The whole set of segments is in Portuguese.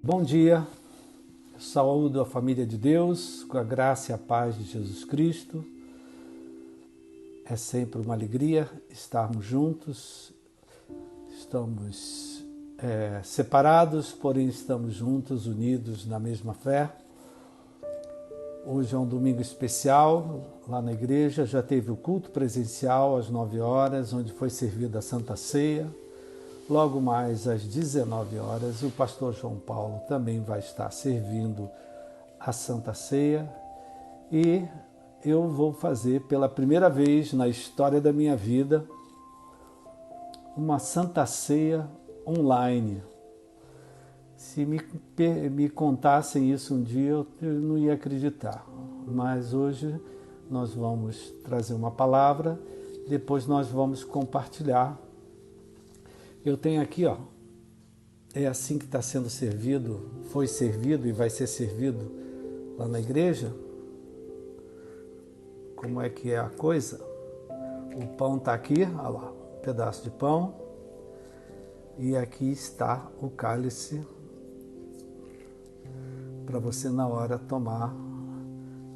Bom dia, saúdo a família de Deus, com a graça e a paz de Jesus Cristo. É sempre uma alegria estarmos juntos, estamos separados, porém estamos juntos, unidos na mesma fé. Hoje é um domingo especial, lá na igreja já teve o culto presencial às 9 horas, onde foi servida a Santa Ceia. Logo mais às 19 horas, o pastor João Paulo também vai estar servindo a Santa Ceia e eu vou fazer pela primeira vez na história da minha vida uma Santa Ceia online. Se me contassem isso um dia, eu não ia acreditar, mas hoje nós vamos trazer uma palavra, depois nós vamos compartilhar. Eu tenho aqui, é assim que está sendo servido, foi servido e vai ser servido lá na igreja. Como é que é a coisa? O pão está aqui, olha lá, um pedaço de pão. E aqui está o cálice para você na hora tomar.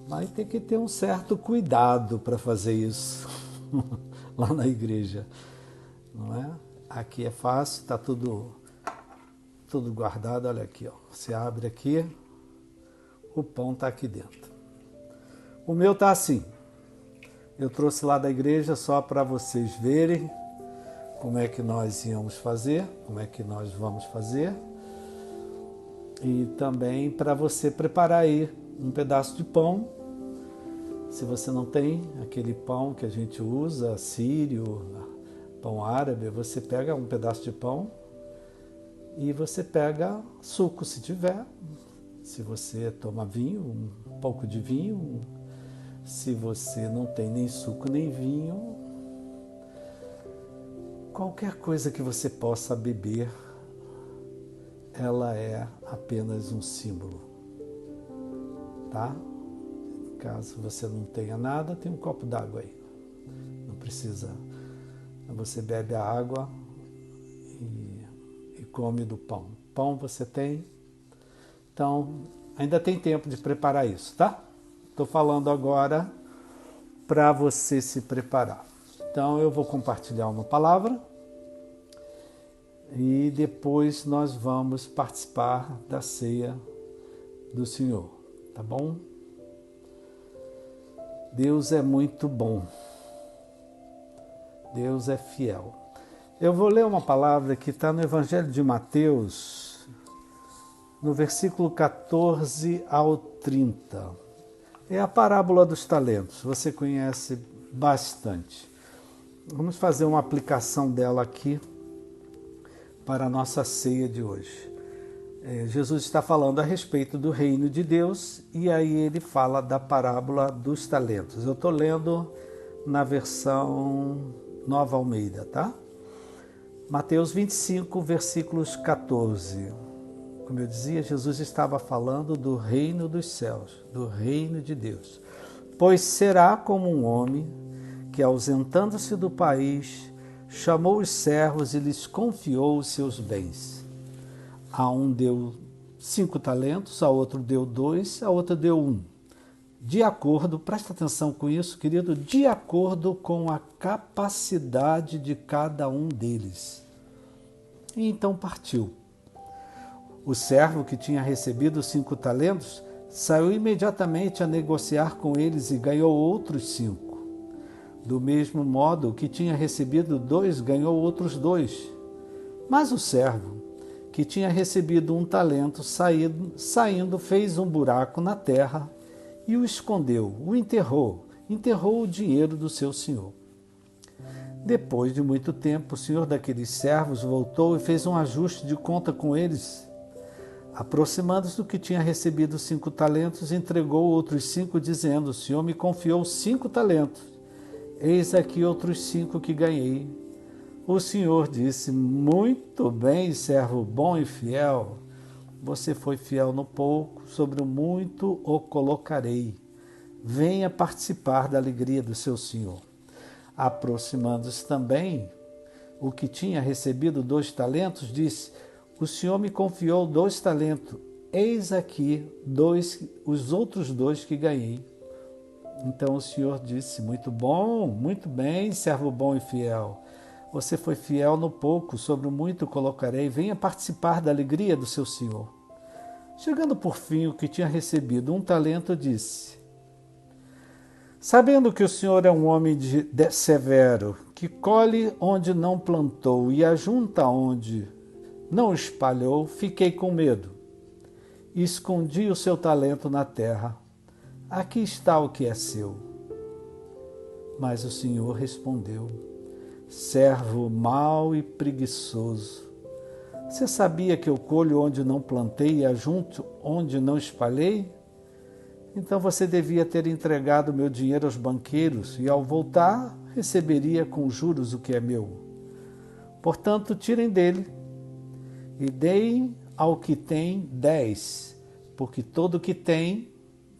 Mas tem que ter um certo cuidado para fazer isso lá na igreja, não é? Aqui é fácil, está tudo guardado, olha aqui, Você abre aqui, o pão está aqui dentro. O meu está assim, eu trouxe lá da igreja só para vocês verem como é que nós íamos fazer, como é que nós vamos fazer. E também para você preparar aí um pedaço de pão. Se você não tem aquele pão que a gente usa, sírio, pão árabe, você pega um pedaço de pão e você pega suco se tiver. Se você toma vinho, um pouco de vinho. Se você não tem nem suco nem vinho, qualquer coisa que você possa beber, ela é apenas um símbolo, tá? Caso você não tenha nada, tem um copo d'água aí. Não precisa. Você bebe a água e come do pão. Pão você tem. Então, ainda tem tempo de preparar isso, tá? Estou falando agora para você se preparar. Então, eu vou compartilhar uma palavra e depois nós vamos participar da ceia do Senhor, tá bom? Deus é muito bom. Deus é fiel. Eu vou ler uma palavra que está no Evangelho de Mateus, no versículo 14 ao 30. É a parábola dos talentos, você conhece bastante. Vamos fazer uma aplicação dela aqui para a nossa ceia de hoje. Jesus está falando a respeito do reino de Deus e aí ele fala da parábola dos talentos. Eu estou lendo na versão Nova Almeida, tá? Mateus 25, versículos 14. Como eu dizia, Jesus estava falando do reino dos céus, do reino de Deus. Pois será como um homem que, ausentando-se do país, chamou os servos e lhes confiou os seus bens. A um deu 5 talentos, a outro deu 2, a outro deu 1. De acordo, presta atenção com isso, querido, de acordo com a capacidade de cada um deles. E então partiu. O servo que tinha recebido 5 talentos saiu imediatamente a negociar com eles e ganhou outros 5. Do mesmo modo, o que tinha recebido 2 ganhou outros 2. Mas o servo que tinha recebido 1 talento, saindo, fez um buraco na terra e o escondeu, enterrou o dinheiro do seu senhor. Depois de muito tempo, o senhor daqueles servos voltou e fez um ajuste de conta com eles. Aproximando-se do que tinha recebido 5 talentos, entregou outros 5, dizendo: o senhor me confiou 5 talentos. Eis aqui outros 5 que ganhei. O senhor disse: muito bem, servo bom e fiel. Você foi fiel no pouco, sobre o muito o colocarei. Venha participar da alegria do seu senhor. Aproximando-se também, o que tinha recebido 2 talentos, disse: o Senhor me confiou 2 talentos. Eis aqui os outros 2 que ganhei. Então o Senhor disse, muito bom, muito bem, servo bom e fiel. Você foi fiel no pouco, sobre o muito colocarei. Venha participar da alegria do seu Senhor. Chegando por fim o que tinha recebido 1 talento, disse, sabendo que o Senhor é um homem severo, que colhe onde não plantou e ajunta onde não espalhou, fiquei com medo e escondi o seu talento na terra. Aqui está o que é seu. Mas o Senhor respondeu, servo mau e preguiçoso, você sabia que eu colho onde não plantei e ajunto onde não espalhei? Então você devia ter entregado meu dinheiro aos banqueiros e ao voltar receberia com juros o que é meu. Portanto, tirem dele e deem ao que tem 10, porque todo o que tem,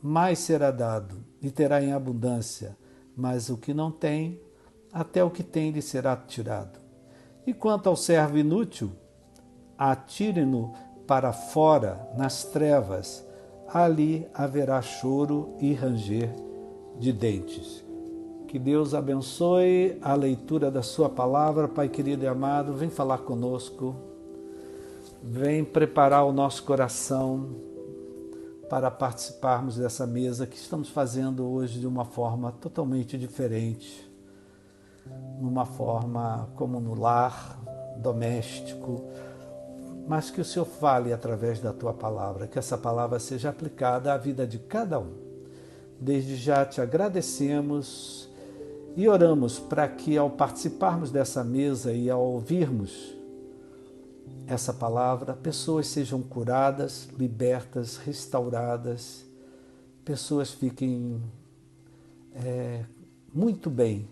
mais será dado, e terá em abundância, mas o que não tem, até o que tem lhe será tirado. E quanto ao servo inútil, atire-no para fora, nas trevas, ali haverá choro e ranger de dentes. Que Deus abençoe a leitura da sua palavra. Pai querido e amado, vem falar conosco, vem preparar o nosso coração para participarmos dessa mesa que estamos fazendo hoje de uma forma totalmente diferente, numa forma como no lar, doméstico, mas que o Senhor fale através da tua palavra, que essa palavra seja aplicada à vida de cada um. Desde já te agradecemos e oramos para que ao participarmos dessa mesa e ao ouvirmos essa palavra, pessoas sejam curadas, libertas, restauradas, pessoas fiquem muito bem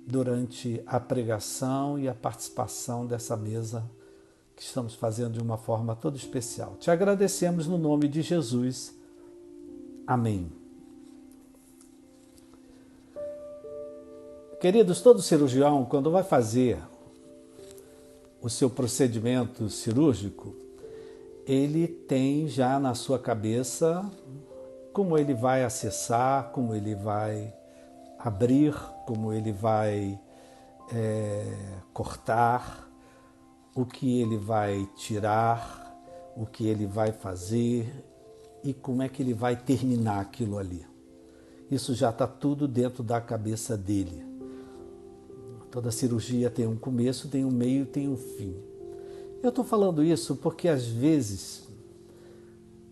durante a pregação e a participação dessa mesa que estamos fazendo de uma forma toda especial. Te agradecemos no nome de Jesus. Amém. Queridos, todo cirurgião, quando vai fazer o seu procedimento cirúrgico, ele tem já na sua cabeça como ele vai acessar, como ele vai abrir, como ele vai cortar, o que ele vai tirar, o que ele vai fazer e como é que ele vai terminar aquilo ali. Isso já está tudo dentro da cabeça dele. Toda cirurgia tem um começo, tem um meio, tem um fim. Eu estou falando isso porque às vezes,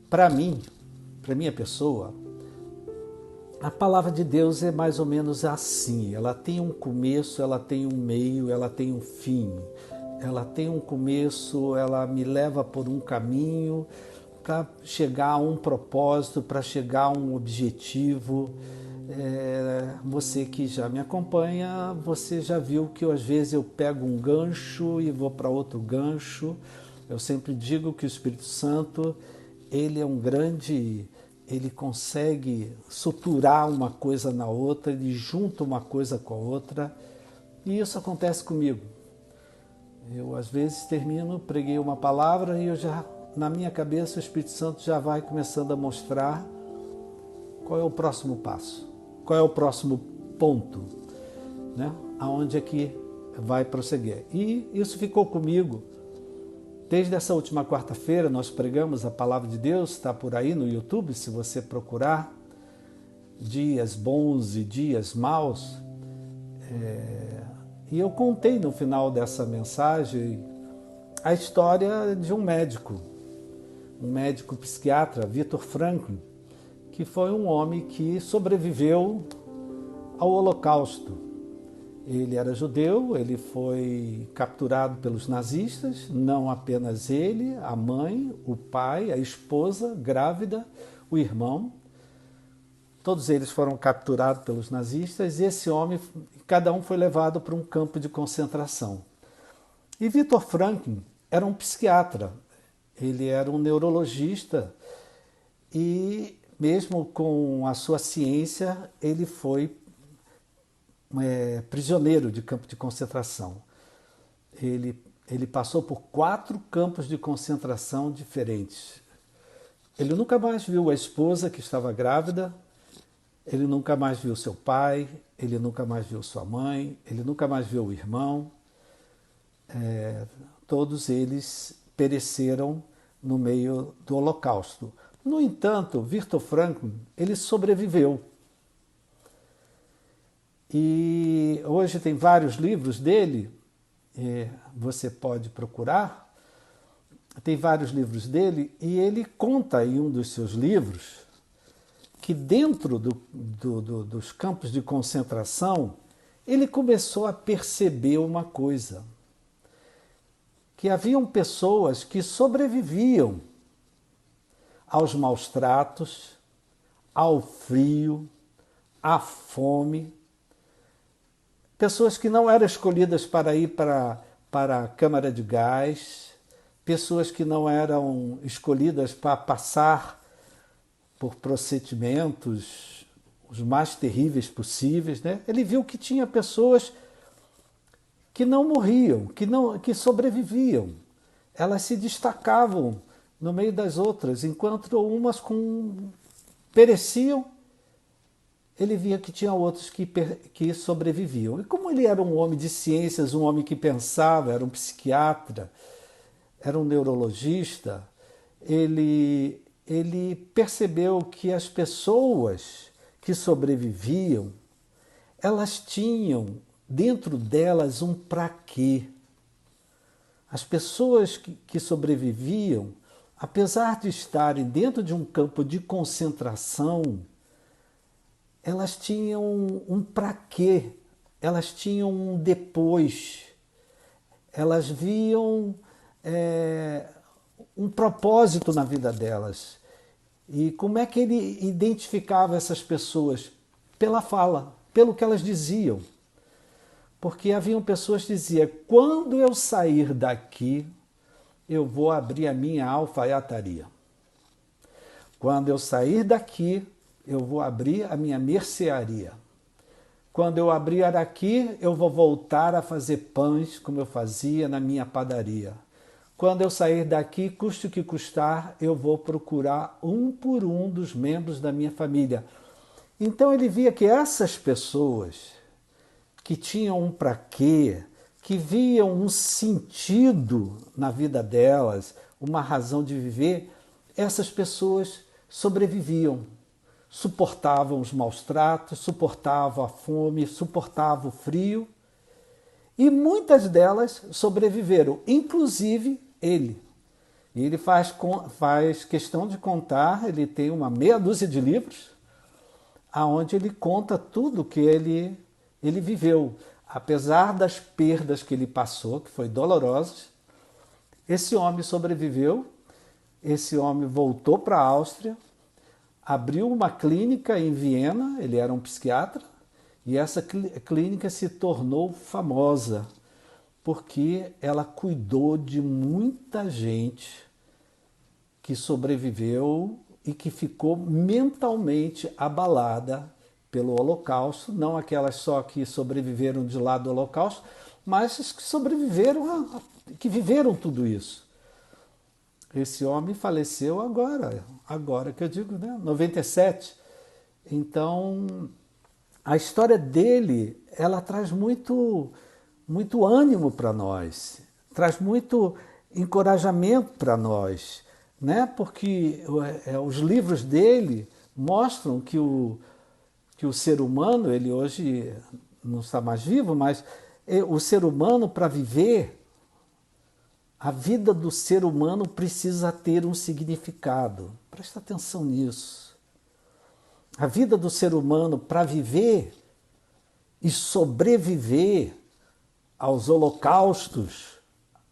para mim, para minha pessoa, a palavra de Deus é mais ou menos assim. Ela tem um começo, ela tem um meio, ela tem um fim. Ela tem um começo, ela me leva por um caminho para chegar a um propósito, para chegar a um objetivo. Você que já me acompanha, você já viu que às vezes eu pego um gancho e vou para outro gancho. Eu sempre digo que o Espírito Santo, ele é um grande, ele consegue suturar uma coisa na outra, ele junta uma coisa com a outra, e isso acontece comigo. Eu às vezes termino, preguei uma palavra e eu já, na minha cabeça, o Espírito Santo já vai começando a mostrar qual é o próximo passo, qual é o próximo ponto, né? Aonde é que vai prosseguir. E isso ficou comigo. Desde essa última quarta-feira nós pregamos a palavra de Deus, está por aí no YouTube, se você procurar, dias bons e dias maus. E eu contei no final dessa mensagem a história de um médico psiquiatra, Viktor Frankl, que foi um homem que sobreviveu ao Holocausto. Ele era judeu, ele foi capturado pelos nazistas, não apenas ele, a mãe, o pai, a esposa, grávida, o irmão. Todos eles foram capturados pelos nazistas e esse homem, cada um foi levado para um campo de concentração. E Viktor Frankl era um psiquiatra, ele era um neurologista e mesmo com a sua ciência, ele foi prisioneiro de campo de concentração. Ele ele passou por 4 campos de concentração diferentes. Ele nunca mais viu a esposa que estava grávida, ele nunca mais viu seu pai, ele nunca mais viu sua mãe, ele nunca mais viu o irmão. Todos eles pereceram no meio do Holocausto. No entanto, Viktor Frankl, ele sobreviveu. E hoje tem vários livros dele, você pode procurar, tem vários livros dele, e ele conta em um dos seus livros que dentro dos campos de concentração, ele começou a perceber uma coisa, que haviam pessoas que sobreviviam aos maus tratos, ao frio, à fome, pessoas que não eram escolhidas para ir para a câmara de gás, pessoas que não eram escolhidas para passar por procedimentos os mais terríveis possíveis, né? Ele viu que tinha pessoas que não morriam, que sobreviviam. Elas se destacavam no meio das outras, enquanto umas pereciam, ele via que tinha outros que sobreviviam. E como ele era um homem de ciências, um homem que pensava, era um psiquiatra, era um neurologista, ele percebeu que as pessoas que sobreviviam, elas tinham dentro delas um para quê. As pessoas que sobreviviam, apesar de estarem dentro de um campo de concentração, elas tinham um para quê, elas tinham um depois, elas viam um propósito na vida delas. E como é que ele identificava essas pessoas? Pela fala, pelo que elas diziam. Porque haviam pessoas que diziam, quando eu sair daqui, eu vou abrir a minha alfaiataria. Quando eu sair daqui, eu vou abrir a minha mercearia. Quando eu abrir daqui, eu vou voltar a fazer pães como eu fazia na minha padaria. Quando eu sair daqui, custe o que custar, eu vou procurar um por um dos membros da minha família. Então ele via que essas pessoas que tinham um para quê, que viam um sentido na vida delas, uma razão de viver, essas pessoas sobreviviam, suportavam os maus tratos, suportavam a fome, suportavam o frio, e muitas delas sobreviveram, inclusive ele. E ele faz questão de contar, ele tem uma meia dúzia de livros, aonde ele conta tudo que ele viveu. Apesar das perdas que ele passou, que foi dolorosas, esse homem sobreviveu, esse homem voltou para a Áustria, abriu uma clínica em Viena, ele era um psiquiatra, e essa clínica se tornou famosa, porque ela cuidou de muita gente que sobreviveu e que ficou mentalmente abalada pelo Holocausto, não aquelas só que sobreviveram de lá do Holocausto, mas as que sobreviveram, que viveram tudo isso. Esse homem faleceu agora que eu digo, né? 97. Então, a história dele, ela traz muito ânimo para nós, traz muito encorajamento para nós, né? Porque os livros dele mostram que o ser humano, ele hoje não está mais vivo, mas o ser humano, para viver, a vida do ser humano precisa ter um significado. Presta atenção nisso. A vida do ser humano, para viver e sobreviver aos holocaustos,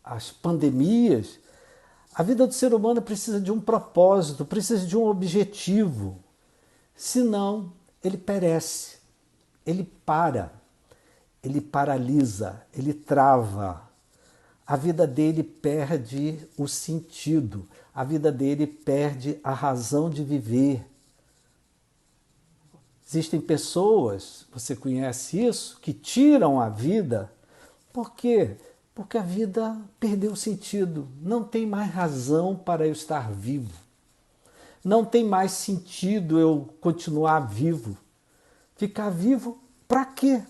às pandemias, a vida do ser humano precisa de um propósito, precisa de um objetivo. Senão, ele perece, ele paralisa, ele trava. A vida dele perde o sentido, a vida dele perde a razão de viver. Existem pessoas, você conhece isso, que tiram a vida. Por quê? Porque a vida perdeu sentido, não tem mais razão para eu estar vivo. Não tem mais sentido eu continuar vivo. Ficar vivo para quê?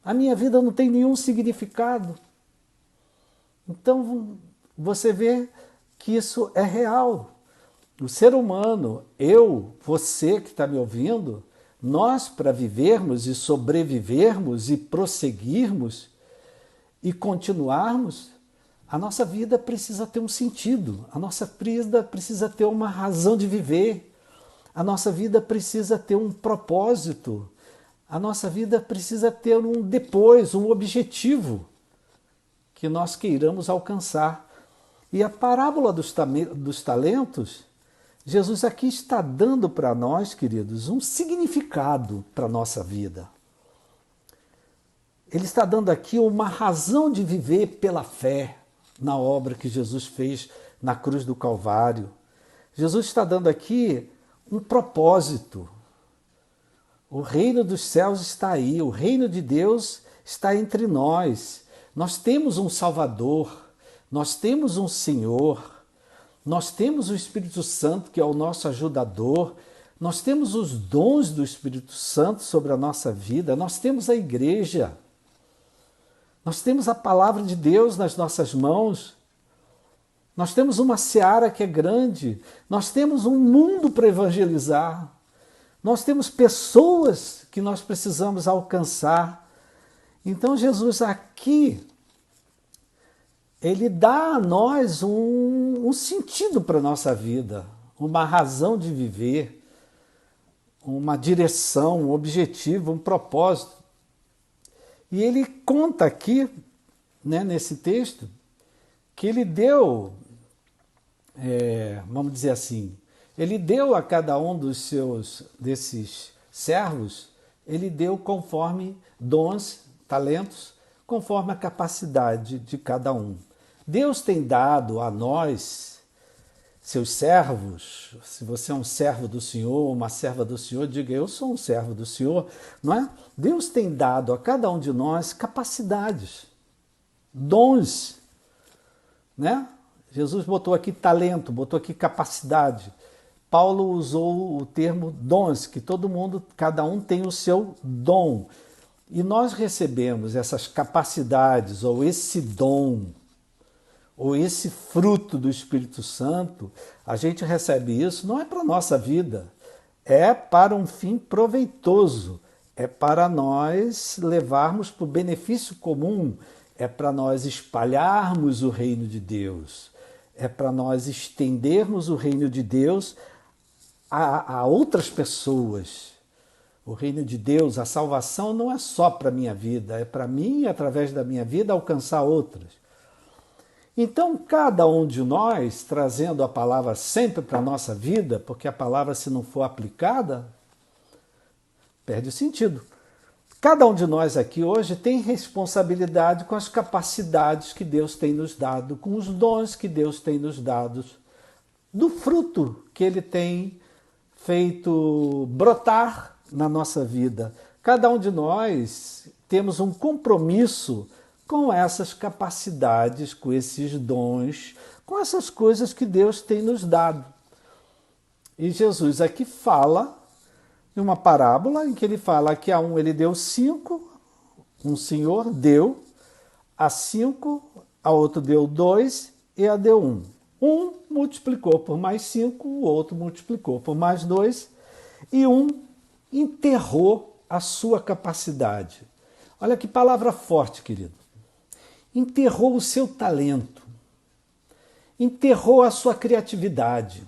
A minha vida não tem nenhum significado. Então você vê que isso é real. O ser humano, eu, você que está me ouvindo, nós para vivermos e sobrevivermos e prosseguirmos e continuarmos, a nossa vida precisa ter um sentido, a nossa vida precisa ter uma razão de viver, a nossa vida precisa ter um propósito, a nossa vida precisa ter um depois, um objetivo que nós queiramos alcançar. E a parábola dos talentos, Jesus aqui está dando para nós, queridos, um significado para a nossa vida. Ele está dando aqui uma razão de viver pela fé na obra que Jesus fez na cruz do Calvário. Jesus está dando aqui um propósito. O reino dos céus está aí, o reino de Deus está entre nós. Nós temos um Salvador, nós temos um Senhor, nós temos o Espírito Santo, que é o nosso ajudador, nós temos os dons do Espírito Santo sobre a nossa vida, nós temos a igreja, nós temos a palavra de Deus nas nossas mãos, nós temos uma seara que é grande, nós temos um mundo para evangelizar, nós temos pessoas que nós precisamos alcançar. Então Jesus aqui, ele dá a nós um sentido para a nossa vida, uma razão de viver, uma direção, um objetivo, um propósito. E ele conta aqui, né, nesse texto, que ele deu, vamos dizer assim, ele deu a cada um desses servos, ele deu conforme dons, talentos, conforme a capacidade de cada um. Deus tem dado a nós, seus servos, se você é um servo do Senhor, uma serva do Senhor, diga, eu sou um servo do Senhor, não é? Deus tem dado a cada um de nós capacidades, dons, né? Jesus botou aqui talento, botou aqui capacidade. Paulo usou o termo dons, que todo mundo, cada um tem o seu dom. E nós recebemos essas capacidades, ou esse dom, ou esse fruto do Espírito Santo, a gente recebe isso, não é para a nossa vida, é para um fim proveitoso, é para nós levarmos para o benefício comum, é para nós espalharmos o reino de Deus, é para nós estendermos o reino de Deus a outras pessoas. O reino de Deus, a salvação não é só para a minha vida, é para mim, através da minha vida, alcançar outras. Então, cada um de nós, trazendo a palavra sempre para a nossa vida, porque a palavra, se não for aplicada, perde o sentido. Cada um de nós aqui hoje tem responsabilidade com as capacidades que Deus tem nos dado, com os dons que Deus tem nos dado, do fruto que Ele tem feito brotar na nossa vida. Cada um de nós temos um compromisso com essas capacidades, com esses dons, com essas coisas que Deus tem nos dado. E Jesus aqui fala de uma parábola em que ele fala que a um ele deu 5, um senhor deu a 5, a outro deu 2 e a deu 1. Um multiplicou por mais 5, o outro multiplicou por mais 2 e um enterrou a sua capacidade. Olha que palavra forte, querido. Enterrou o seu talento, enterrou a sua criatividade,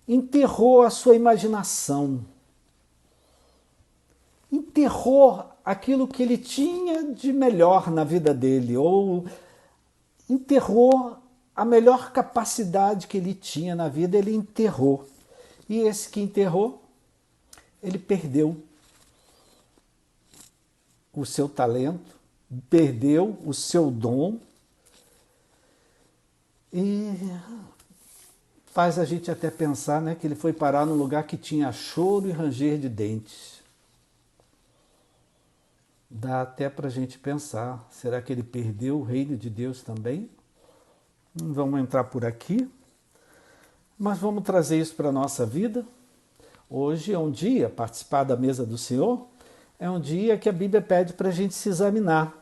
enterrou a sua imaginação, enterrou aquilo que ele tinha de melhor na vida dele, ou enterrou a melhor capacidade que ele tinha na vida, ele enterrou. E esse que enterrou, ele perdeu o seu talento, perdeu o seu dom e faz a gente até pensar, né, que ele foi parar num lugar que tinha choro e ranger de dentes. Dá até para a gente pensar, será que ele perdeu o reino de Deus também? Não vamos entrar por aqui, mas vamos trazer isso para a nossa vida. Hoje é um dia, participar da mesa do Senhor, é um dia que a Bíblia pede para a gente se examinar.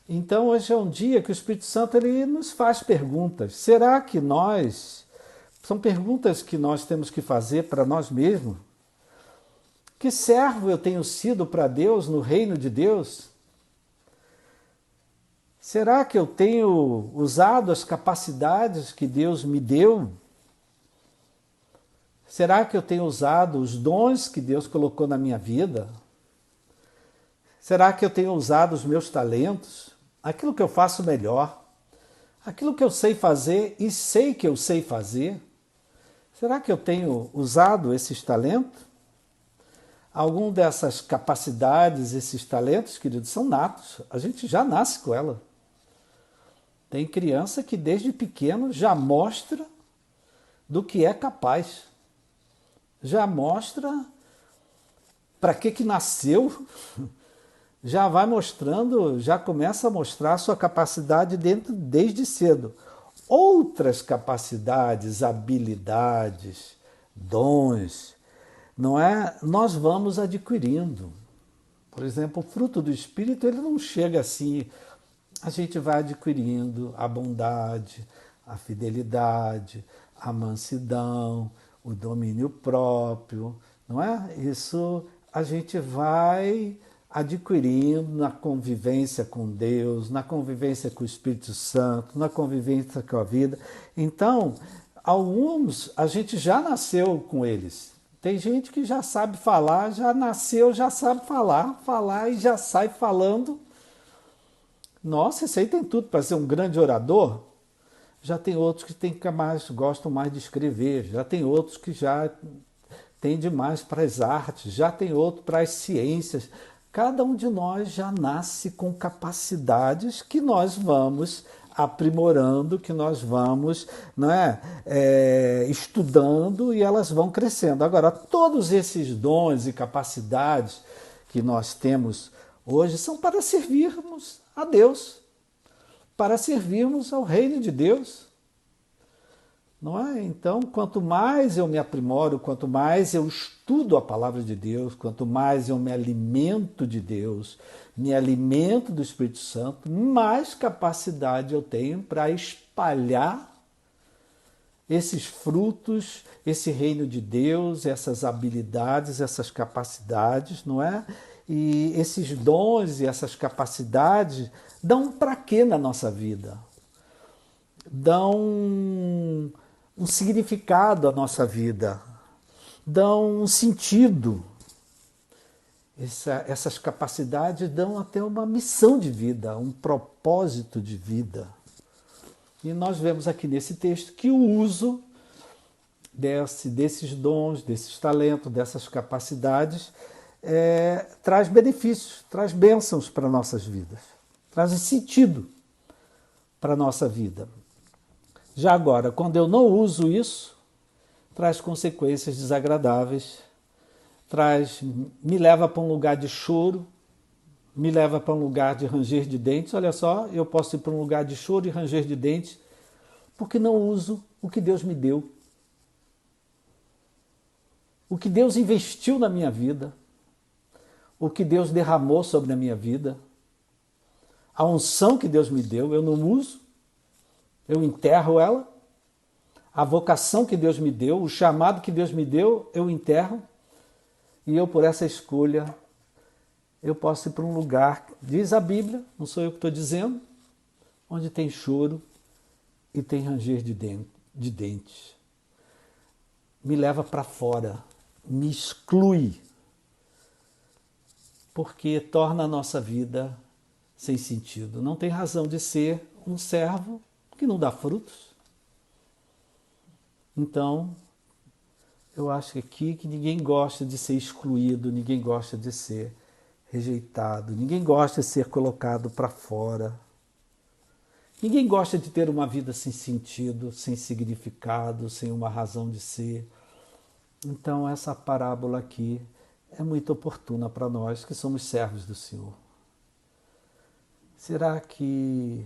Então hoje é um dia que o Espírito Santo ele nos faz perguntas. Será que são perguntas que nós temos que fazer para nós mesmos? Que servo eu tenho sido para Deus no reino de Deus? Será que eu tenho usado as capacidades que Deus me deu? Será que eu tenho usado os dons que Deus colocou na minha vida? Será que eu tenho usado os meus talentos? Aquilo que eu faço melhor? Aquilo que eu sei fazer e sei que eu sei fazer? Será que eu tenho usado esses talentos? Algum dessas capacidades, esses talentos, queridos, são natos. A gente já nasce com ela. Tem criança que desde pequeno já mostra do que é capaz. Já mostra para que nasceu. Já vai mostrando, já começa a mostrar a sua capacidade desde cedo. Outras capacidades, habilidades, dons, não é? Nós vamos adquirindo. Por exemplo, o fruto do Espírito, ele não chega assim. A gente vai adquirindo a bondade, a fidelidade, a mansidão, o domínio próprio, não é? Isso a gente vai adquirindo na convivência com Deus, na convivência com o Espírito Santo, na convivência com a vida. Então, alguns a gente já nasceu com eles. Tem gente que já sabe falar, já nasceu, já sabe falar e já sai falando. Nossa, esse aí tem tudo para ser um grande orador. Já tem outros que gostam mais de escrever, já tem outros que já tendem mais para as artes, já tem outro para as ciências. Cada um de nós já nasce com capacidades que nós vamos aprimorando, que nós vamos estudando e elas vão crescendo. Agora, todos esses dons e capacidades que nós temos hoje são para servirmos a Deus, para servirmos ao reino de Deus. Não é? Então, quanto mais eu me aprimoro, quanto mais eu estudo a palavra de Deus, quanto mais eu me alimento de Deus, me alimento do Espírito Santo, mais capacidade eu tenho para espalhar esses frutos, esse reino de Deus, essas habilidades, essas capacidades, não é? E esses dons e essas capacidades dão para quê na nossa vida? Dão um significado à nossa vida, dão um sentido. Essas capacidades dão até uma missão de vida, um propósito de vida. E nós vemos aqui nesse texto que o uso desses dons, desses talentos, dessas capacidades, traz benefícios, traz bênçãos para nossas vidas, traz sentido para a nossa vida. Já agora, quando eu não uso isso, traz consequências desagradáveis, me leva para um lugar de choro, me leva para um lugar de ranger de dentes. Olha só, eu posso ir para um lugar de choro e ranger de dentes porque não uso o que Deus me deu. O que Deus investiu na minha vida, o que Deus derramou sobre a minha vida, a unção que Deus me deu, eu não uso. Eu enterro ela, a vocação que Deus me deu, o chamado que Deus me deu, eu enterro, e eu, por essa escolha, eu posso ir para um lugar, diz a Bíblia, não sou eu que estou dizendo, onde tem choro e tem ranger de dentes. Me leva para fora, me exclui, porque torna a nossa vida sem sentido. Não tem razão de ser um servo que não dá frutos. Então, eu acho que ninguém gosta de ser excluído, ninguém gosta de ser rejeitado, ninguém gosta de ser colocado para fora. Ninguém gosta de ter uma vida sem sentido, sem significado, sem uma razão de ser. Então, essa parábola aqui é muito oportuna para nós que somos servos do Senhor. Será que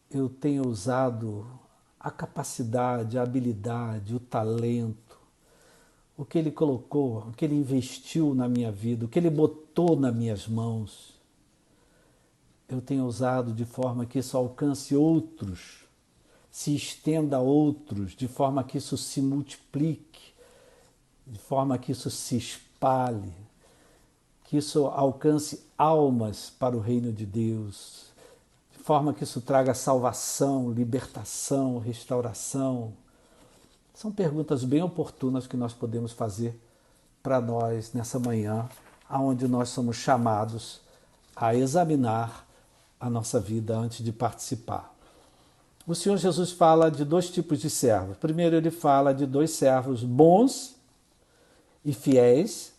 eu tenho usado a capacidade, a habilidade, o talento, o que Ele colocou, o que Ele investiu na minha vida, o que Ele botou nas minhas mãos? Eu tenho usado de forma que isso alcance outros, se estenda a outros, de forma que isso se multiplique, de forma que isso se espalhe, que isso alcance almas para o reino de Deus, de forma que isso traga salvação, libertação, restauração. São perguntas bem oportunas que nós podemos fazer para nós nessa manhã, onde nós somos chamados a examinar a nossa vida antes de participar. O Senhor Jesus fala de dois tipos de servos. Primeiro, ele fala de dois servos bons e fiéis,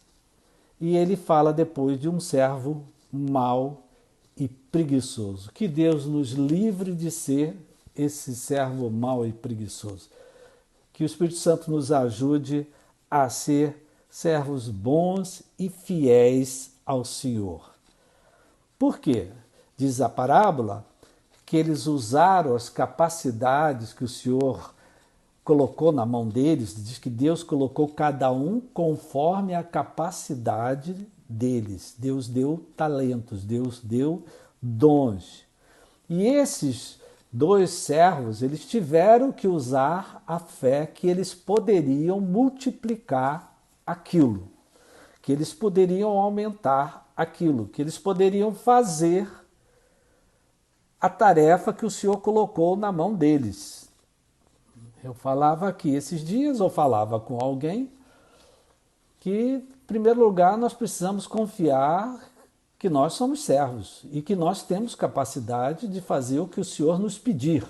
e ele fala depois de um servo mau e preguiçoso. Que Deus nos livre de ser esse servo mau e preguiçoso. Que o Espírito Santo nos ajude a ser servos bons e fiéis ao Senhor. Por quê? Diz a parábola que eles usaram as capacidades que o Senhor colocou na mão deles. Diz que Deus colocou cada um conforme a capacidade deles. Deus deu talentos, Deus deu dons. E esses dois servos, eles tiveram que usar a fé que eles poderiam multiplicar aquilo, que eles poderiam aumentar aquilo, que eles poderiam fazer a tarefa que o Senhor colocou na mão deles. Eu falava aqui esses dias, ou falava com alguém, que, em primeiro lugar, nós precisamos confiar que nós somos servos e que nós temos capacidade de fazer o que o Senhor nos pedir.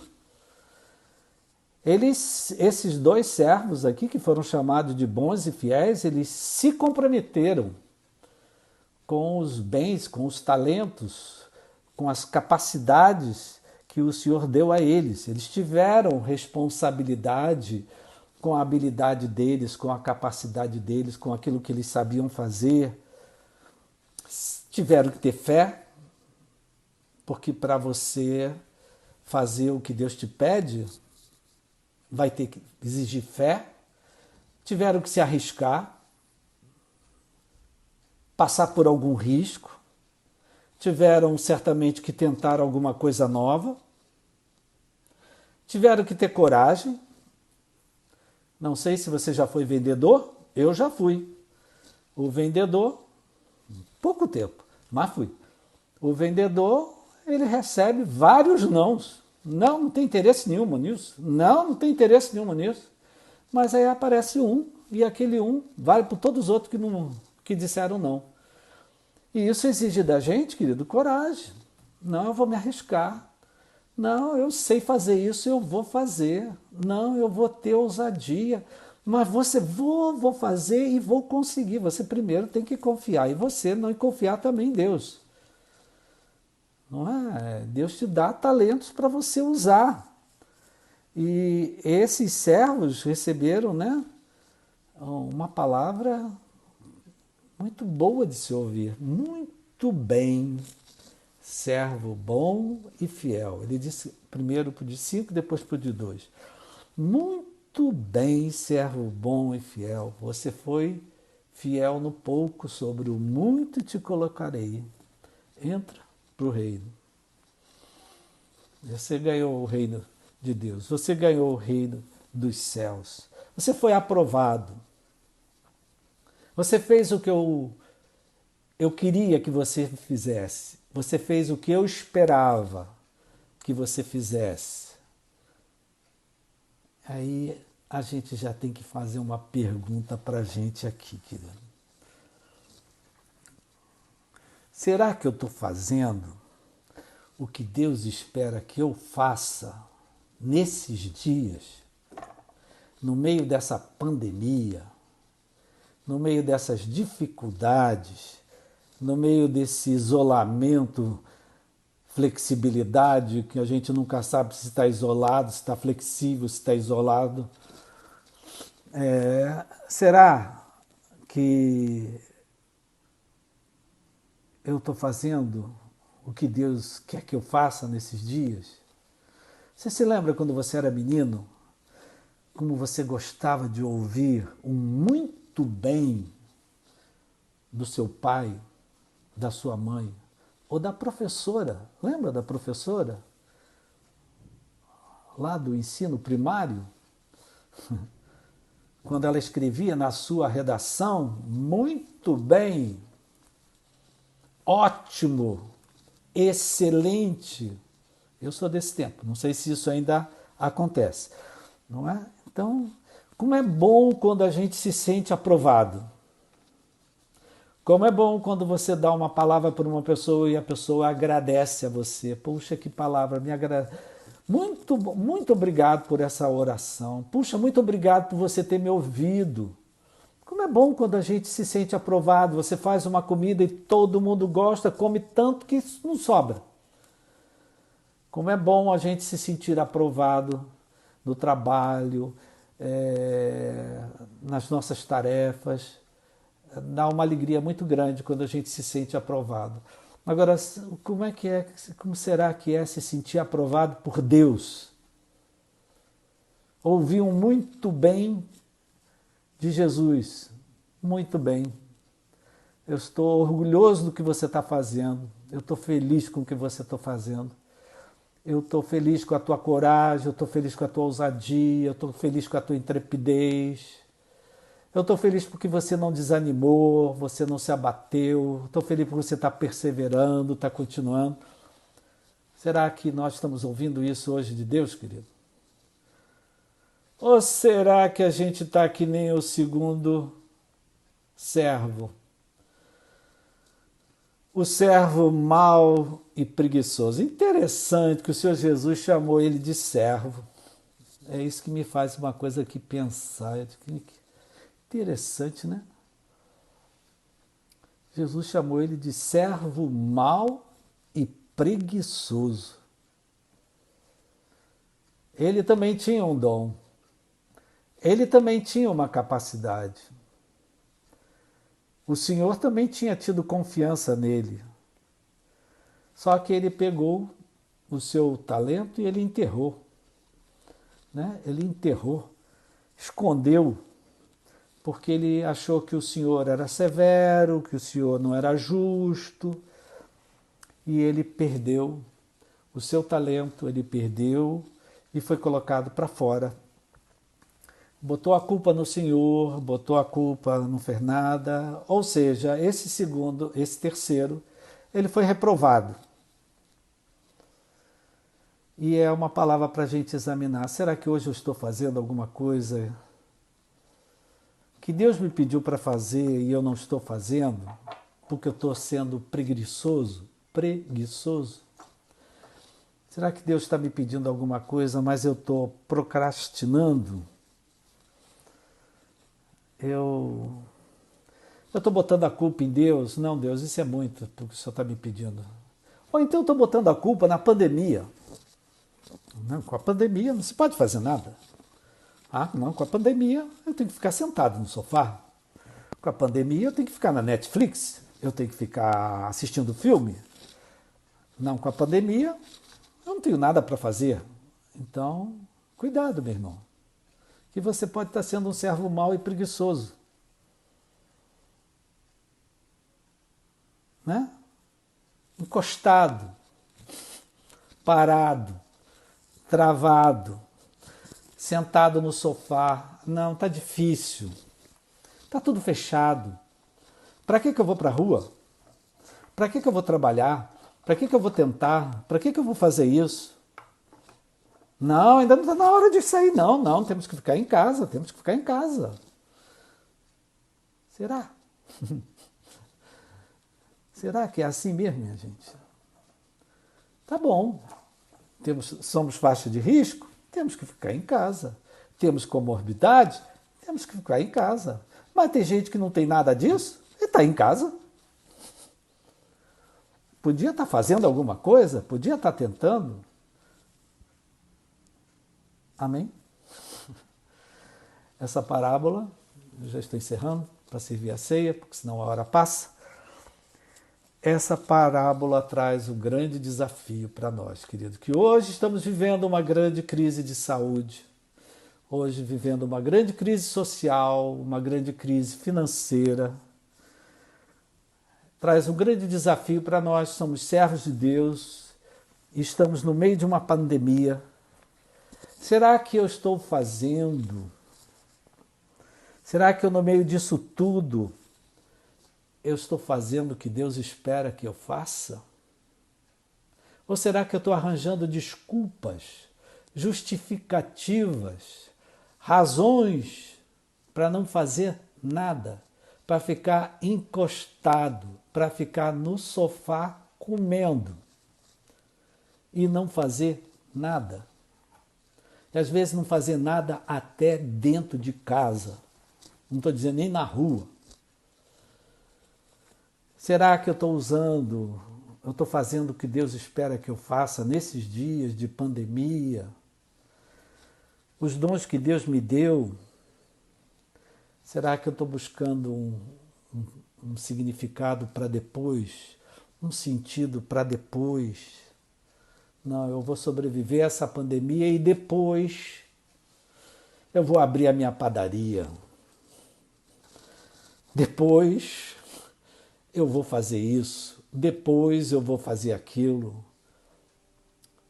Esses dois servos aqui, que foram chamados de bons e fiéis, eles se comprometeram com os bens, com os talentos, com as capacidades que o Senhor deu a eles. Eles tiveram responsabilidade com a habilidade deles, com a capacidade deles, com aquilo que eles sabiam fazer. Tiveram que ter fé, porque para você fazer o que Deus te pede, vai ter que exigir fé. Tiveram que se arriscar, passar por algum risco. Tiveram certamente que tentar alguma coisa nova, tiveram que ter coragem. Não sei se você já foi vendedor, eu já fui. O vendedor, pouco tempo, mas fui. O vendedor, ele recebe vários nãos. Não tem interesse nenhum nisso. Não tem interesse nenhum nisso. Mas aí aparece um, e aquele um vale por todos os outros que disseram não. E isso exige da gente, querido, coragem. Não, eu vou me arriscar. Não, eu sei fazer isso, eu vou fazer. Não, eu vou ter ousadia. Mas vou fazer e vou conseguir. Você primeiro tem que confiar em você, não, e confiar também em Deus. Não é? Deus te dá talentos para você usar. E esses servos receberam, né, uma palavra muito boa de se ouvir. Muito bem, servo bom e fiel. Ele disse primeiro para o de 5, depois para o de 2. Muito bem, servo bom e fiel. Você foi fiel no pouco, sobre o muito te colocarei. Entra para o reino. Você ganhou o reino de Deus. Você ganhou o reino dos céus. Você foi aprovado. Você fez o que eu queria que você fizesse. Você fez o que eu esperava que você fizesse. Aí a gente já tem que fazer uma pergunta para a gente aqui, querido. Será que eu estou fazendo o que Deus espera que eu faça nesses dias, no meio dessa pandemia, no meio dessas dificuldades, no meio desse isolamento, flexibilidade, que a gente nunca sabe se está isolado, se está flexível, se está isolado. Será que eu estou fazendo o que Deus quer que eu faça nesses dias? Você se lembra quando você era menino, como você gostava de ouvir um muito bem do seu pai, da sua mãe, ou da professora? Lembra da professora? Lá do ensino primário? Quando ela escrevia na sua redação, muito bem, ótimo, excelente. Eu sou desse tempo, não sei se isso ainda acontece, não é? Então, como é bom quando a gente se sente aprovado. Como é bom quando você dá uma palavra para uma pessoa e a pessoa agradece a você. Puxa, que palavra, me agrada. Muito obrigado por essa oração. Puxa, muito obrigado por você ter me ouvido. Como é bom quando a gente se sente aprovado. Você faz uma comida e todo mundo gosta, come tanto que não sobra. Como é bom a gente se sentir aprovado no trabalho, nas nossas tarefas. Dá uma alegria muito grande quando a gente se sente aprovado. Agora, como será que é se sentir aprovado por Deus? Ouvi um muito bem de Jesus. Muito bem. Eu estou orgulhoso do que você está fazendo. Eu estou feliz com o que você está fazendo. Eu estou feliz com a tua coragem, eu estou feliz com a tua ousadia, eu estou feliz com a tua intrepidez. Eu estou feliz porque você não desanimou, você não se abateu. Estou feliz porque você está perseverando, está continuando. Será que nós estamos ouvindo isso hoje de Deus, querido? Ou será que a gente está que nem o segundo servo? O servo mau e preguiçoso. Interessante que o Senhor Jesus chamou ele de servo. É isso que me faz uma coisa aqui pensar. Interessante, né? Jesus chamou ele de servo mau e preguiçoso. Ele também tinha um dom. Ele também tinha uma capacidade. O Senhor também tinha tido confiança nele. Só que ele pegou o seu talento e ele enterrou. Né? Ele enterrou, escondeu, porque ele achou que o Senhor era severo, que o Senhor não era justo, e ele perdeu o seu talento, ele perdeu e foi colocado para fora. Botou a culpa no Senhor, botou a culpa, não fez nada. Ou seja, esse terceiro, ele foi reprovado. E é uma palavra para a gente examinar. Será que hoje eu estou fazendo alguma coisa que Deus me pediu para fazer e eu não estou fazendo? Porque eu estou sendo preguiçoso? Preguiçoso? Será que Deus está me pedindo alguma coisa, mas eu estou procrastinando? Eu estou botando a culpa em Deus? Não, Deus, isso é muito do que o Senhor está me pedindo. Ou então eu estou botando a culpa na pandemia. Não, com a pandemia não se pode fazer nada. Ah, não, com a pandemia eu tenho que ficar sentado no sofá. Com a pandemia eu tenho que ficar na Netflix. Eu tenho que ficar assistindo filme. Não, com a pandemia eu não tenho nada para fazer. Então, cuidado, meu irmão. Que você pode estar sendo um servo mau e preguiçoso. Né? Encostado, parado, travado, sentado no sofá. Não, tá difícil. Tá tudo fechado. Para que eu vou para a rua? Para que eu vou trabalhar? Para que eu vou tentar? Para que eu vou fazer isso? Não, ainda não está na hora de sair, não. Não, temos que ficar em casa, temos que ficar em casa. Será? Será que é assim mesmo, minha gente? Tá bom. Somos faixa de risco? Temos que ficar em casa. Temos comorbidade? Temos que ficar em casa. Mas tem gente que não tem nada disso e está em casa. Podia estar fazendo alguma coisa, podia estar tentando. Amém? Essa parábola, eu já estou encerrando para servir a ceia, porque senão a hora passa. essa parábola traz um grande desafio para nós, querido, que hoje estamos vivendo uma grande crise de saúde, hoje vivendo uma grande crise social, uma grande crise financeira. Traz um grande desafio para nós, somos servos de Deus, estamos no meio de uma pandemia. Será que eu estou fazendo? Será que eu, no meio disso tudo, eu estou fazendo o que Deus espera que eu faça? Ou será que eu estou arranjando desculpas, justificativas, razões para não fazer nada, para ficar encostado, para ficar no sofá comendo e não fazer nada? E às vezes não fazer nada até dentro de casa, não estou dizendo nem na rua. Será que eu estou fazendo o que Deus espera que eu faça nesses dias de pandemia? Os dons que Deus me deu, será que eu estou buscando um significado para depois? Um sentido para depois? Não, eu vou sobreviver a essa pandemia e depois eu vou abrir a minha padaria. Depois eu vou fazer isso, depois eu vou fazer aquilo.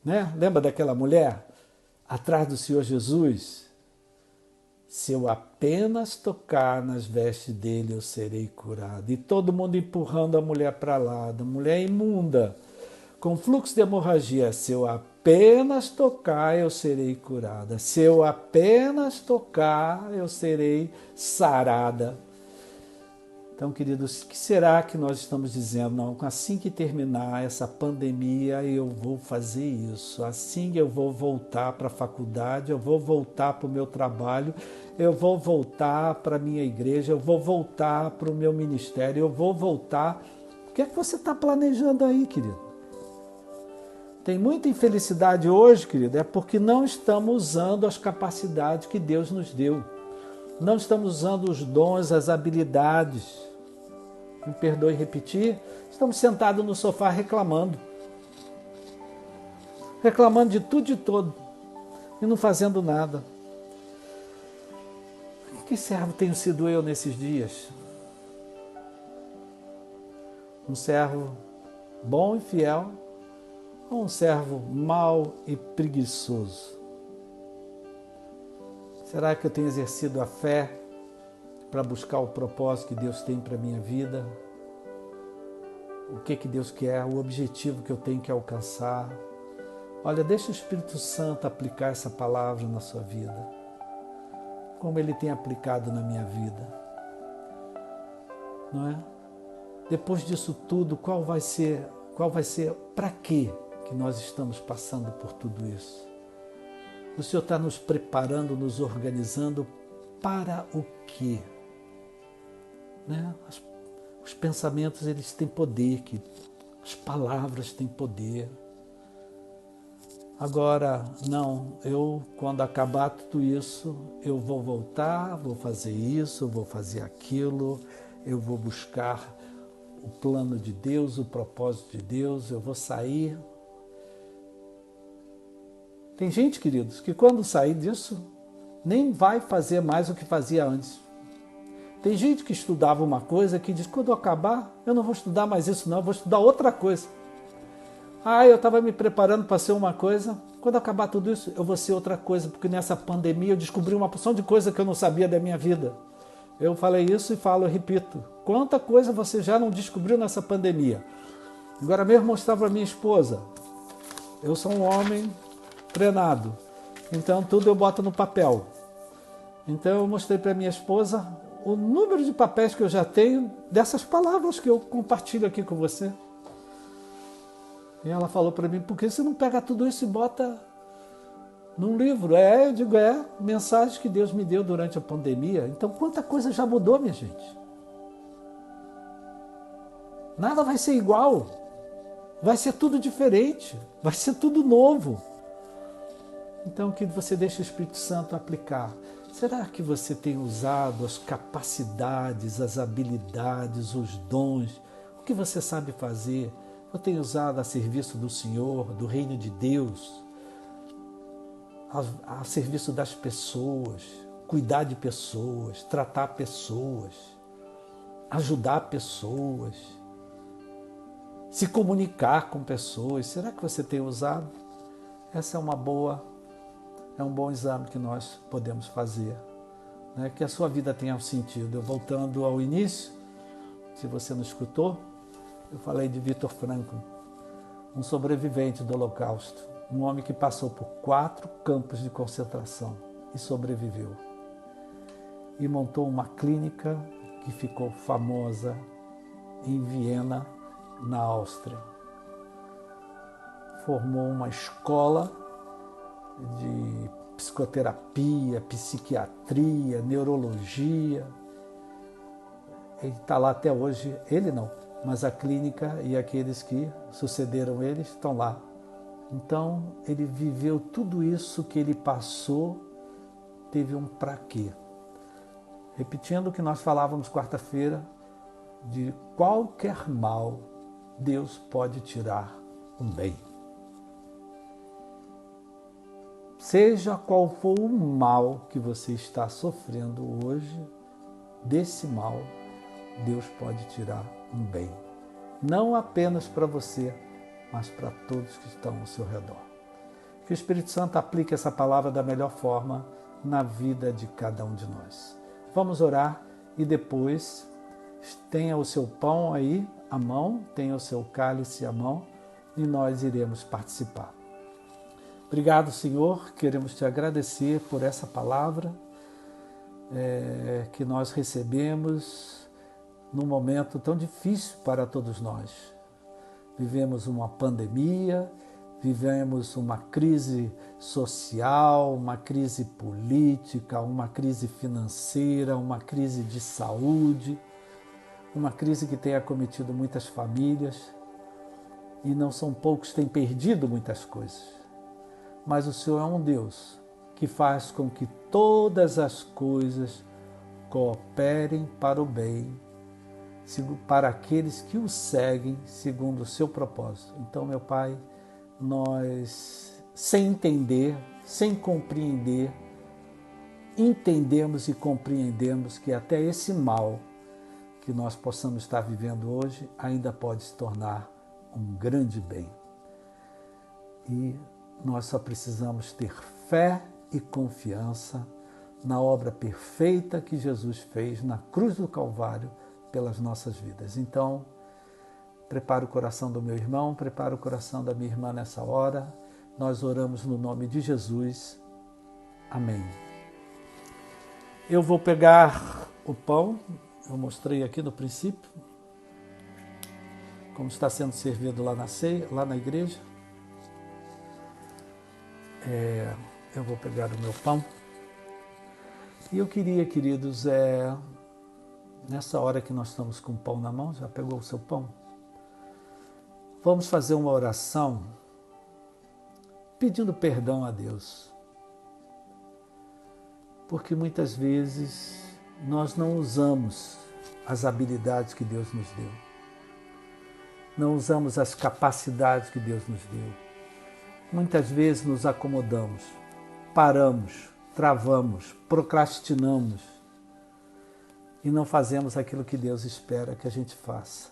Né? Lembra daquela mulher atrás do Senhor Jesus? Se eu apenas tocar nas vestes dele, eu serei curado. E todo mundo empurrando a mulher para lá, da mulher imunda, com fluxo de hemorragia. Se eu apenas tocar, eu serei curada. Se eu apenas tocar, eu serei sarada. Então, queridos, o que será que nós estamos dizendo? Não, assim que terminar essa pandemia, eu vou fazer isso. Assim que eu vou voltar para a faculdade, eu vou voltar para o meu trabalho, eu vou voltar para a minha igreja, eu vou voltar para o meu ministério, eu vou voltar. O que é que você está planejando aí, querido? Tem muita infelicidade hoje, querido, é porque não estamos usando as capacidades que Deus nos deu. Não estamos usando os dons, as habilidades. Me perdoe repetir, estamos sentados no sofá reclamando. Reclamando de tudo e de todo. E não fazendo nada. Que servo tenho sido eu nesses dias? Um servo bom e fiel ou um servo mau e preguiçoso? Será que eu tenho exercido a fé para buscar o propósito que Deus tem para a minha vida? O que Deus quer, o objetivo que eu tenho que alcançar? Olha, deixa o Espírito Santo aplicar essa palavra na sua vida, como Ele tem aplicado na minha vida. Não é? Depois disso tudo, qual vai ser, para quê que nós estamos passando por tudo isso? O Senhor está nos preparando, nos organizando para o quê? Né? Os pensamentos, eles têm poder, as palavras têm poder. Agora, não, quando acabar tudo isso, eu vou voltar, vou fazer isso, vou fazer aquilo, eu vou buscar o plano de Deus, o propósito de Deus, eu vou sair. Tem gente, queridos, que quando sair disso, nem vai fazer mais o que fazia antes. Tem gente que estudava uma coisa que diz, quando eu acabar, eu não vou estudar mais isso não, eu vou estudar outra coisa. Eu estava me preparando para ser uma coisa, quando acabar tudo isso, eu vou ser outra coisa, porque nessa pandemia eu descobri uma porção de coisa que eu não sabia da minha vida. Eu falei isso e falo, eu repito, quanta coisa você já não descobriu nessa pandemia? Agora mesmo mostrava para minha esposa, eu sou um homem treinado, então tudo eu boto no papel. Então eu mostrei para minha esposa o número de papéis que eu já tenho dessas palavras que eu compartilho aqui com você. E ela falou para mim, por que você não pega tudo isso e bota num livro? Eu digo, mensagens que Deus me deu durante a pandemia. Então quanta coisa já mudou, minha gente. Nada vai ser igual. Vai ser tudo diferente. Vai ser tudo novo. Então que você deixe o Espírito Santo aplicar. Será que você tem usado as capacidades, as habilidades, os dons, O que você sabe fazer? Eu tenho usado a serviço do Senhor, do reino de Deus, a serviço das pessoas, cuidar de pessoas, tratar pessoas, ajudar pessoas, se comunicar com pessoas. Será que você tem usado? Essa é um bom exame que nós podemos fazer, né? Que a sua vida tenha um sentido. Eu, voltando ao início, se você não escutou, eu falei de Viktor Frankl, um sobrevivente do Holocausto, um homem que passou por 4 campos de concentração e sobreviveu. E montou uma clínica que ficou famosa em Viena, na Áustria. Formou uma escola de psicoterapia, psiquiatria, neurologia. Ele está lá até hoje, ele não, mas a clínica e aqueles que sucederam ele estão lá. Então, ele viveu tudo isso que ele passou, teve um para quê. Repetindo o que nós falávamos quarta-feira, de qualquer mal, Deus pode tirar um bem. Seja qual for o mal que você está sofrendo hoje, desse mal, Deus pode tirar um bem. Não apenas para você, mas para todos que estão ao seu redor. Que o Espírito Santo aplique essa palavra da melhor forma na vida de cada um de nós. Vamos orar e depois tenha o seu pão aí à mão, tenha o seu cálice à mão e nós iremos participar. Obrigado, Senhor, queremos te agradecer por essa palavra que nós recebemos num momento tão difícil para todos nós. Vivemos uma pandemia, vivemos uma crise social, uma crise política, uma crise financeira, uma crise de saúde, uma crise que tem acometido muitas famílias e não são poucos que têm perdido muitas coisas. Mas o Senhor é um Deus que faz com que todas as coisas cooperem para o bem, para aqueles que o seguem segundo o seu propósito. Então, meu Pai, nós, sem entender, sem compreender, entendemos e compreendemos que até esse mal que nós possamos estar vivendo hoje ainda pode se tornar um grande bem. E nós só precisamos ter fé e confiança na obra perfeita que Jesus fez na cruz do Calvário pelas nossas vidas. Então, prepara o coração do meu irmão, prepara o coração da minha irmã nessa hora. Nós oramos no nome de Jesus. Amém. Eu vou pegar o pão, eu mostrei aqui no princípio, como está sendo servido lá na ceia, lá na igreja. Eu vou pegar o meu pão. E eu queria, queridos, nessa hora que nós estamos com o pão na mão, já pegou o seu pão? Vamos fazer uma oração pedindo perdão a Deus. Porque muitas vezes nós não usamos as habilidades que Deus nos deu. Não usamos as capacidades que Deus nos deu. Muitas vezes nos acomodamos, paramos, travamos, procrastinamos e não fazemos aquilo que Deus espera que a gente faça.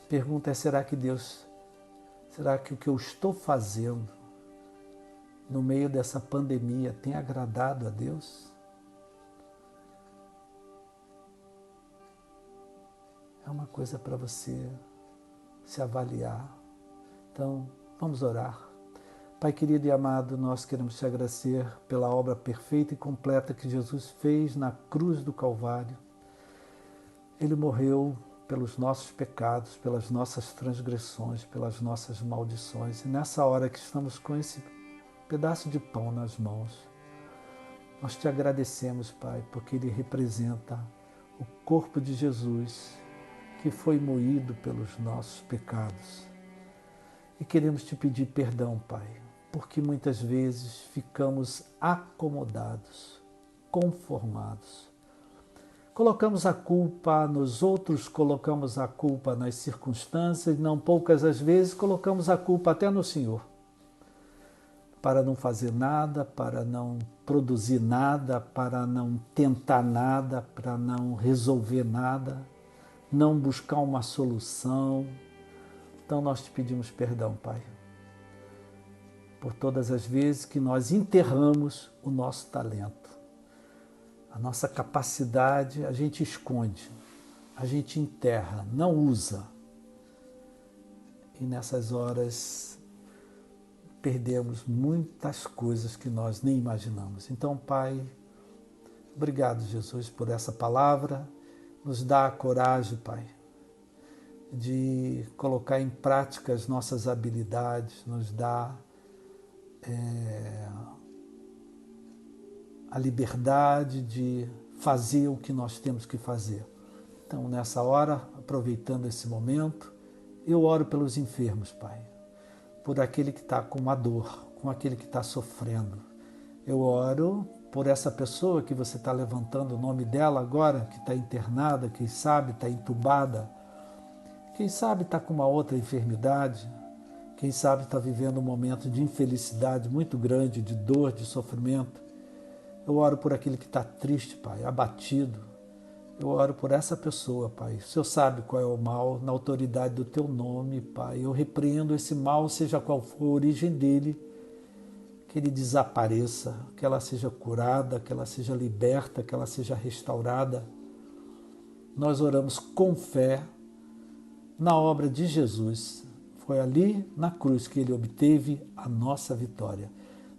A pergunta é, será que o que eu estou fazendo no meio dessa pandemia tem agradado a Deus? É uma coisa para você se avaliar. Então, vamos orar. Pai querido e amado, nós queremos te agradecer pela obra perfeita e completa que Jesus fez na cruz do Calvário. Ele morreu pelos nossos pecados, pelas nossas transgressões, pelas nossas maldições. E nessa hora que estamos com esse pedaço de pão nas mãos, nós te agradecemos, Pai, porque ele representa o corpo de Jesus que foi moído pelos nossos pecados. E queremos te pedir perdão, Pai, porque muitas vezes ficamos acomodados, conformados, Colocamos a culpa nos outros, colocamos a culpa nas circunstâncias, não poucas as vezes colocamos a culpa até no Senhor. Para não fazer nada, para não produzir nada, para não tentar nada, para não resolver nada, não buscar uma solução. Então nós te pedimos perdão, Pai, por todas as vezes que nós enterramos o nosso talento. A nossa capacidade a gente esconde, a gente enterra, não usa. E nessas horas perdemos muitas coisas que nós nem imaginamos. Então, Pai, obrigado, Jesus, por essa palavra. Nos dá a coragem, Pai, de colocar em prática as nossas habilidades, nos dá a liberdade de fazer o que nós temos que fazer. Então, nessa hora, aproveitando esse momento, eu oro pelos enfermos, Pai, por aquele que está com uma dor, com aquele que está sofrendo. Eu oro por essa pessoa que você está levantando o nome dela agora, que está internada, quem sabe está entubada, quem sabe está com uma outra enfermidade, quem sabe está vivendo um momento de infelicidade muito grande, de dor, de sofrimento. Eu oro por aquele que está triste, Pai, abatido. Eu oro por essa pessoa, Pai. O Senhor sabe qual é o mal, na autoridade do Teu nome, Pai. Eu repreendo esse mal, seja qual for a origem dele, que ele desapareça, que ela seja curada, que ela seja liberta, que ela seja restaurada. Nós oramos com fé na obra de Jesus. Foi ali na cruz que ele obteve a nossa vitória.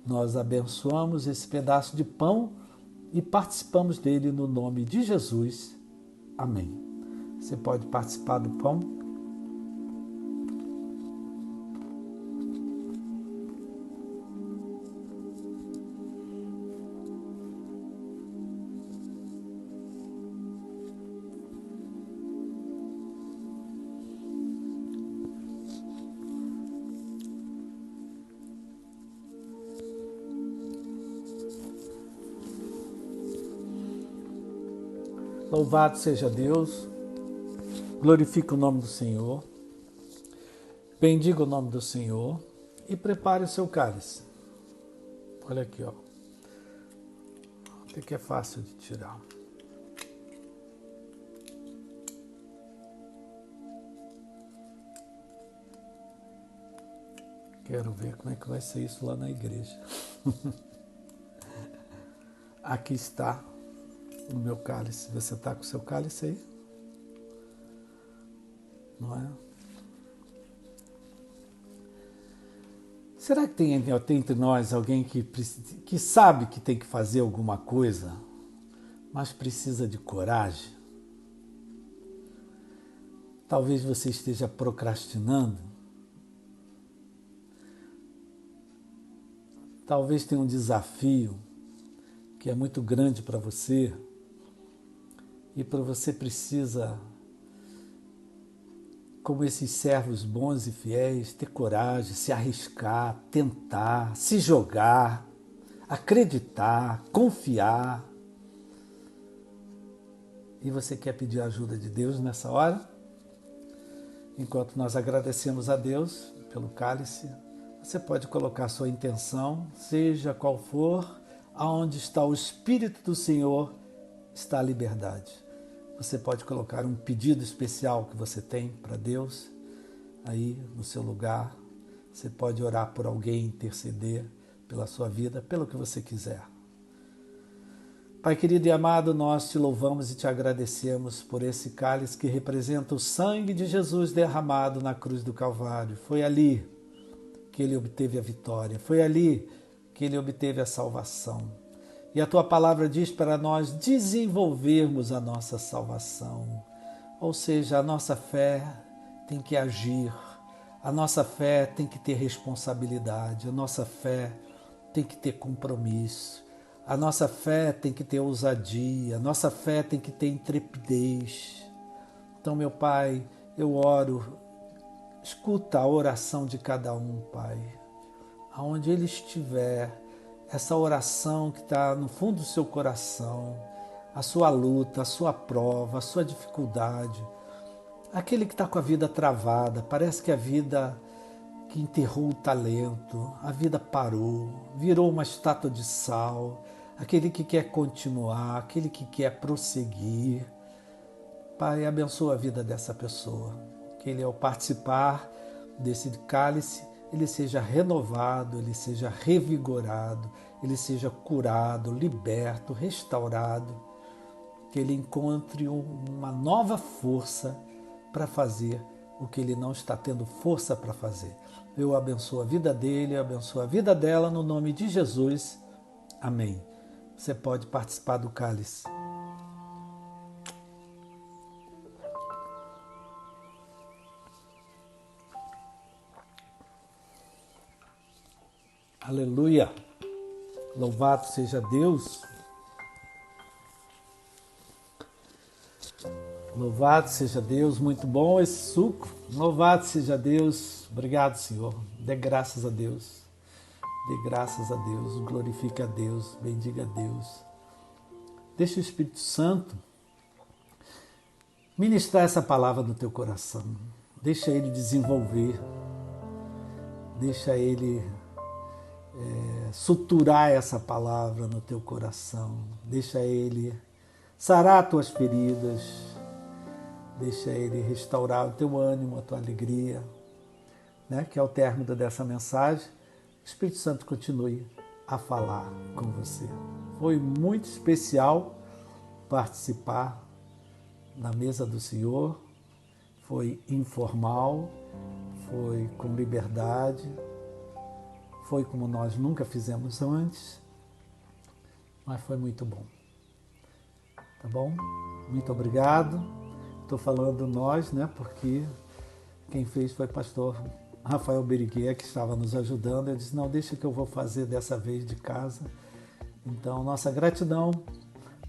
Nós abençoamos esse pedaço de pão e participamos dele no nome de Jesus. Amém. Você pode participar do pão. Louvado seja Deus, glorifique o nome do Senhor, bendiga o nome do Senhor e prepare o seu cálice. Olha aqui, ó. Até que é fácil de tirar. Quero ver como é que vai ser isso lá na igreja. Aqui está no meu cálice. Você está com o seu cálice aí? Não é? Será que tem entre nós alguém que sabe que tem que fazer alguma coisa, mas precisa de coragem? Talvez você esteja procrastinando. Talvez tenha um desafio que é muito grande para você e para você precisa, como esses servos bons e fiéis, ter coragem, se arriscar, tentar, se jogar, acreditar, confiar. E você quer pedir a ajuda de Deus nessa hora? Enquanto nós agradecemos a Deus pelo cálice, você pode colocar sua intenção, seja qual for, aonde está o Espírito do Senhor, está a liberdade. Você pode colocar um pedido especial que você tem para Deus aí no seu lugar. Você pode orar por alguém, interceder pela sua vida, pelo que você quiser. Pai querido e amado, nós te louvamos e te agradecemos por esse cálice que representa o sangue de Jesus derramado na cruz do Calvário. Foi ali que ele obteve a vitória, foi ali que ele obteve a salvação. E a tua palavra diz para nós desenvolvermos a nossa salvação. Ou seja, a nossa fé tem que agir, a nossa fé tem que ter responsabilidade, a nossa fé tem que ter compromisso, a nossa fé tem que ter ousadia, a nossa fé tem que ter intrepidez. Então, meu Pai, eu oro, escuta a oração de cada um, Pai, aonde ele estiver, essa oração que está no fundo do seu coração, a sua luta, a sua prova, a sua dificuldade. Aquele que está com a vida travada, parece que a vida que enterrou o talento, a vida parou, virou uma estátua de sal. Aquele que quer continuar, aquele que quer prosseguir. Pai, abençoa a vida dessa pessoa. Que ele, ao participar desse cálice, ele seja renovado, ele seja revigorado, ele seja curado, liberto, restaurado. Que ele encontre uma nova força para fazer o que ele não está tendo força para fazer. Eu abençoo a vida dele, eu abençoo a vida dela, no nome de Jesus. Amém. Você pode participar do cálice. Aleluia! Louvado seja Deus! Louvado seja Deus, muito bom esse suco. Louvado seja Deus, obrigado, Senhor. Dê graças a Deus. Dê graças a Deus, glorifique a Deus, bendiga a Deus. Deixa o Espírito Santo ministrar essa palavra no teu coração. Deixa ele desenvolver. Deixa ele suturar essa palavra no teu coração. Deixa ele sarar tuas feridas. Deixa ele restaurar o teu ânimo, a tua alegria. Né? Que ao término dessa mensagem, o Espírito Santo continue a falar com você. Foi muito especial participar na mesa do Senhor. Foi informal, foi com liberdade, foi como nós nunca fizemos antes, mas foi muito bom. Tá bom? Muito obrigado. Estou falando nós, né? Porque quem fez foi o pastor Rafael Beriguer, que estava nos ajudando. Eu disse, não, deixa que eu vou fazer dessa vez de casa. Então, nossa gratidão,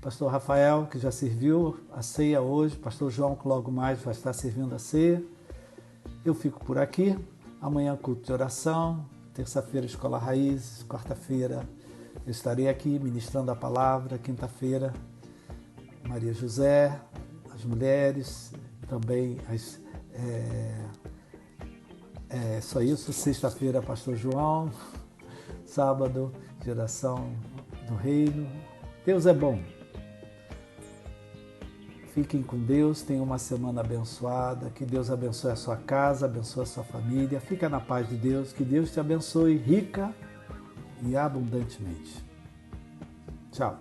pastor Rafael, que já serviu a ceia hoje, pastor João, que logo mais vai estar servindo a ceia. Eu fico por aqui. Amanhã, culto de oração. Terça-feira, Escola Raízes. Quarta-feira, eu estarei aqui ministrando a palavra. Quinta-feira, Maria José, as mulheres, também as... só isso. Sexta-feira, pastor João. Sábado, geração do reino. Deus é bom. Fiquem com Deus, tenham uma semana abençoada, que Deus abençoe a sua casa, abençoe a sua família. Fica na paz de Deus, que Deus te abençoe rica e abundantemente. Tchau.